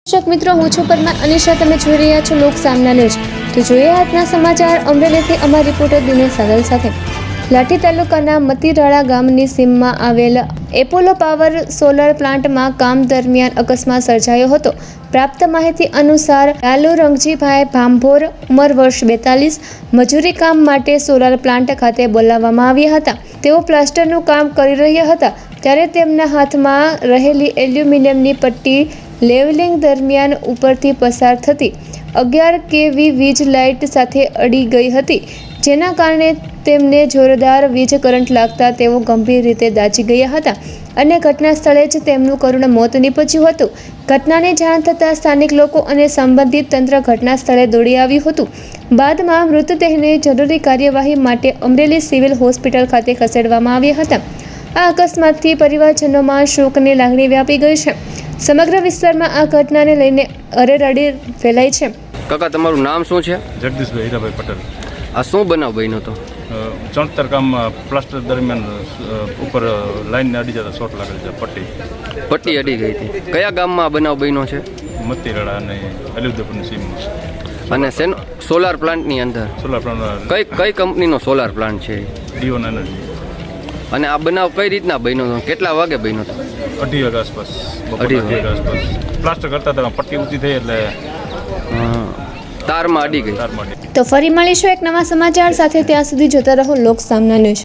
દર્શક મિત્રો, હું છું પરમાર અનિશા. તમે જોઈ રહ્યા છો લોક સામના ન્યૂઝ. તો જોઈએ આજના સમાચાર અમરેલીથી અમારા રિપોર્ટર દિનેશ સાગલ સાથે. લાઠી તાલુકાના મતીરાળા ગામની સીમમાં આવેલ એપોલો પાવર સોલર પ્લાન્ટમાં કામ દરમિયાન અકસ્માત સર્જાયો હતો. પ્રાપ્ત માહિતી અનુસાર લાલુ રંગજીભાઈ ભાંભોર, ઉંમર વર્ષ 42, મજૂરી કામ માટે સોલર પ્લાન્ટ ખાતે બોલાવવામાં આવ્યા હતા. તેઓ પ્લાસ્ટરનું કામ કરી રહ્યા હતા ત્યારે તેમના હાથમાં રહેલી એલ્યુમિનિયમની પટ્ટી લેવલિંગ દરમિયાન ઉપરથી પસાર થતી 11 kV વીજ લાઇટ સાથે અડી ગઈ હતી, જેના કારણે તેમને જોરદાર વીજ કરંટ લાગતા તેઓ ગંભીર રીતે દાઝી ગયા હતા અને ઘટના સ્થળે જ તેમનું કરુણ મોત નીપજ્યું હતું. ઘટનાની જાણ થતાં સ્થાનિક લોકો અને સંબંધિત તંત્ર ઘટના સ્થળે દોડી આવ્યું હતું. બાદમાં મૃતદેહને જરૂરી કાર્યવાહી માટે અમરેલી સિવિલ હોસ્પિટલ ખાતે ખસેડવામાં આવ્યા હતા. આ અકસ્માતથી પરિવારજનોમાં શોકની લાગણી વ્યાપી ગઈ છે. સમગ્ર વિસ્તારમાં આ ઘટનાને લઈને અરેરાડી ફેલાઈ છે. કાકા, તમારું નામ શું છે? જગદીશભાઈ હીરાભાઈ પટેલ. આ શું બનાવ બન્યો હતો? ચણતર કામમાં પ્લાસ્ટર દરમિયાન ઉપર લાઈનને અડી જતા શોર્ટ લાગેલ છે. પટ્ટી અડી ગઈ હતી. કયા ગામમાં આ બનાવ બન્યો છે? મતીરાળા અને અલીઉદ્દપુરની સીમમાં. અને સોલાર પ્લાન્ટની અંદર સોલાર પ્લાન્ટ કઈ કંપનીનો સોલાર પ્લાન્ટ છે? ડીઓન એનર્જી. અને આ બનાવ કઈ રીતના બન્યો હતો? કેટલા વાગે બન્યો હતો? 2:30 વાગ્યા આસપાસ. 2:30 વાગ્યા આસપાસ પ્લાસ્ટર કરતા હતા, પટ્ટી ઊંચી થઈ એટલે તારમાં અડી ગઈ. તો ફરી મળીશું એક નવા સમાચાર સાથે. ત્યાં સુધી જોતા રહો લોક સામના ન્યૂઝ.